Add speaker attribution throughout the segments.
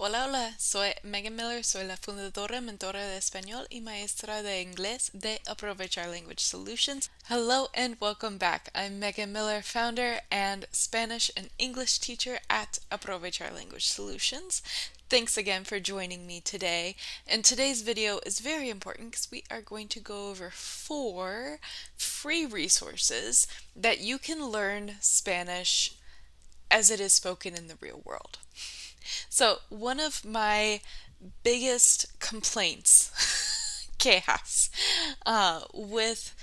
Speaker 1: Hola, hola, soy Megan Miller, soy la fundadora, mentora de español y maestra de inglés de Aprovechar Language Solutions. Hello and welcome back. I'm Megan Miller, founder and Spanish and English teacher at Aprovechar Language Solutions. Thanks again for joining me today. And today's video is very important because we are going to go over 4 free resources that you can learn Spanish as it is spoken in the real world. So, one of my biggest complaints, quejas, with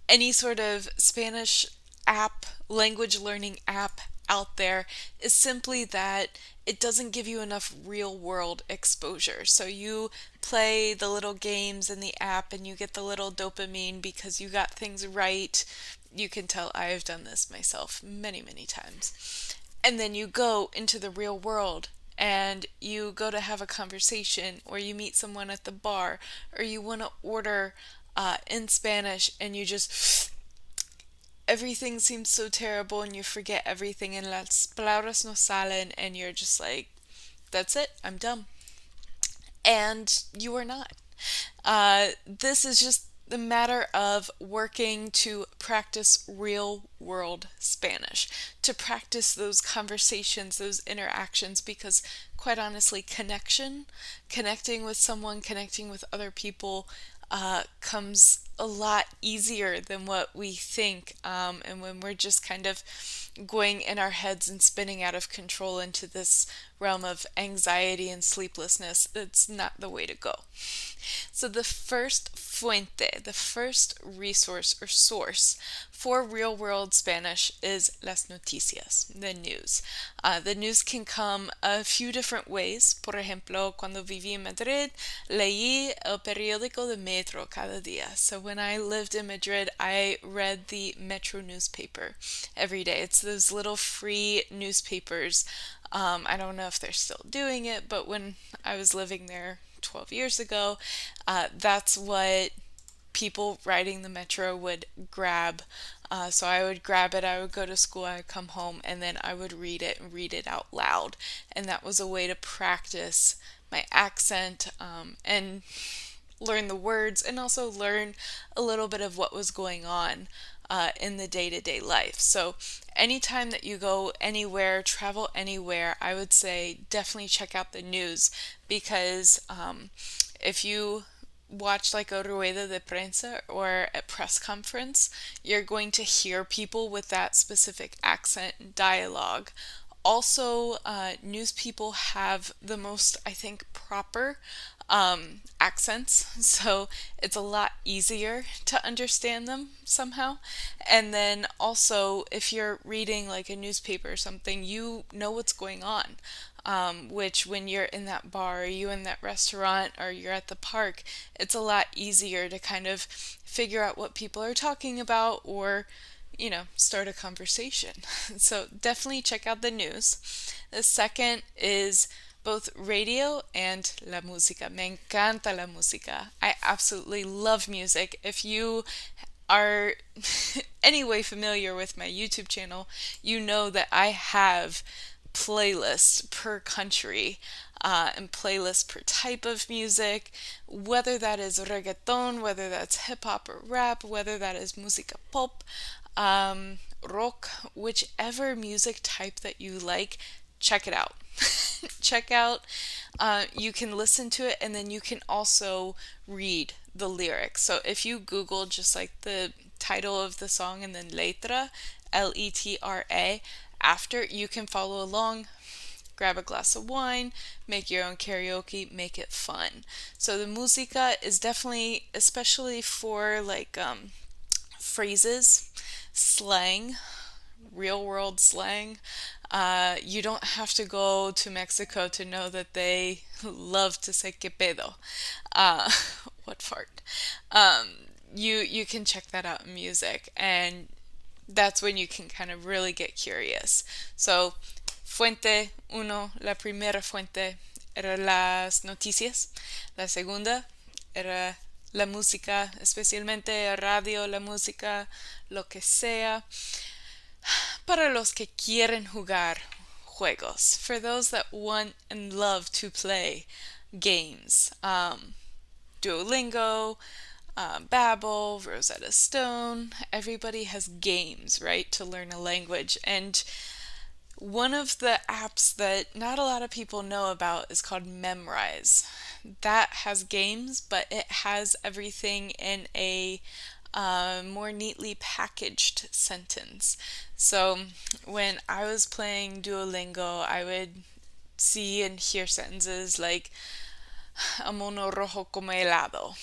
Speaker 1: any sort of Spanish app, language learning app out there is simply that it doesn't give you enough real world exposure. So you play the little games in the app and you get the little dopamine because you got things right. You can tell I've done this myself many, many times. And then you go into the real world and you go to have a conversation or you meet someone at the bar or you want to order in Spanish and you just everything seems so terrible and you forget everything and las palabras no salen and you're just like, that's it, I'm done. And you are not. This is just the matter of working to practice real world Spanish, to practice those conversations, those interactions, because quite honestly, connecting with someone, connecting with other people comes a lot easier than what we think. And when we're just kind of going in our heads and spinning out of control into this realm of anxiety and sleeplessness, that's not the way to go. So the first fuente, the first resource or source for real world Spanish is las noticias, the news. The news can come a few different ways. Por ejemplo, cuando viví en Madrid, leí el periódico de Metro cada día. So when I lived in Madrid, I read the Metro newspaper every day. It's those little free newspapers. I don't know if they're still doing it, but when I was living there 12 years ago, that's what people riding the metro would grab. So I would grab it, I would go to school, I would come home, and then I would read it and read it out loud. And that was a way to practice my accent and learn the words and also learn a little bit of what was going on in the day-to-day life. So anytime that you go anywhere, travel anywhere, I would say definitely check out the news because if you watch like a rueda de prensa or a press conference, you're going to hear people with that specific accent and dialogue. Also, news people have the most, I think, proper accents, so it's a lot easier to understand them somehow. And then also, if you're reading like a newspaper or something, you know what's going on. Which when you're in that bar, or you in that restaurant, or you're at the park, it's a lot easier to kind of figure out what people are talking about or start a conversation. So definitely check out the news. The second is both radio and la música. Me encanta la música. I absolutely love music. If you are anyway familiar with my YouTube channel, you know that I have playlists per country and playlists per type of music, whether that is reggaeton, whether that's hip hop or rap, whether that is música pop, rock, whichever music type that you like, check it out. Check out, you can listen to it and then you can also read the lyrics. So if you Google just like the title of the song and then letra, Letra, after, you can follow along, grab a glass of wine, make your own karaoke, make it fun. So the música is definitely, especially for like phrases, slang, real world slang. You don't have to go to Mexico to know that they love to say que pedo. What fart. You can check that out in music, and that's when you can kind of really get curious. So, fuente uno, la primera fuente era las noticias. La segunda era la música, especialmente radio, la música, lo que sea. Para los que quieren jugar videojuegos, for those that want and love to play games. Duolingo, Babbel, Rosetta Stone, everybody has games, right, to learn a language. And one of the apps that not a lot of people know about is called Memorise. That has games, but it has everything in a more neatly packaged sentence. So when I was playing Duolingo, I would see and hear sentences like a mono rojo come helado.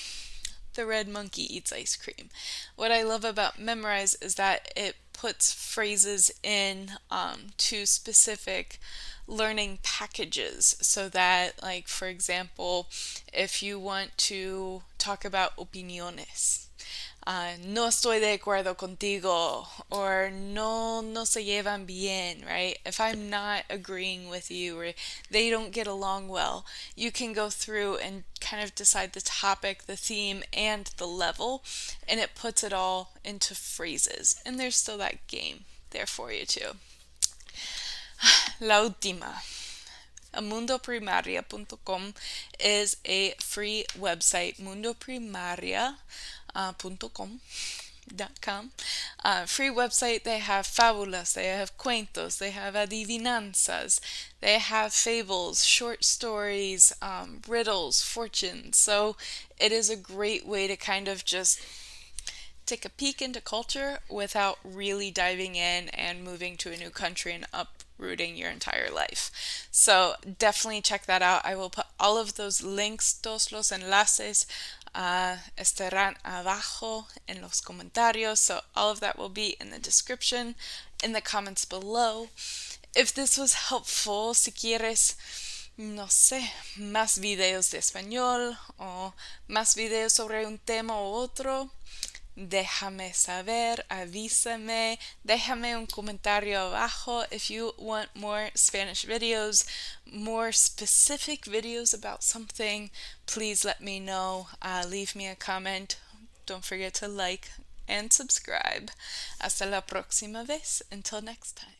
Speaker 1: The red monkey eats ice cream. What I love about Memorize is that it puts phrases in to specific learning packages so that, like, for example, if you want to talk about opiniones, no estoy de acuerdo contigo, or no se llevan bien, right? If I'm not agreeing with you or they don't get along well, you can go through and kind of decide the topic, the theme, and the level, and it puts it all into phrases. And there's still that game there for you too. La última. Mundoprimaria.com is a free website. Mundoprimaria.com. Free website. They have fábulas, they have cuentos, they have adivinanzas, they have fables, short stories, riddles, fortunes. So it is a great way to kind of just take a peek into culture without really diving in and moving to a new country and uprooting your entire life. So definitely check that out. I will put all of those links, todos los enlaces, estarán abajo en los comentarios. So all of that will be in the description, in the comments below. If this was helpful, si quieres, no sé, más videos de español o más videos sobre un tema u otro, déjame saber, avísame, déjame un comentario abajo if you want more Spanish videos, more specific videos about something. Please let me know. Leave me a comment. Don't forget to like and subscribe. Hasta la próxima vez. Until next time.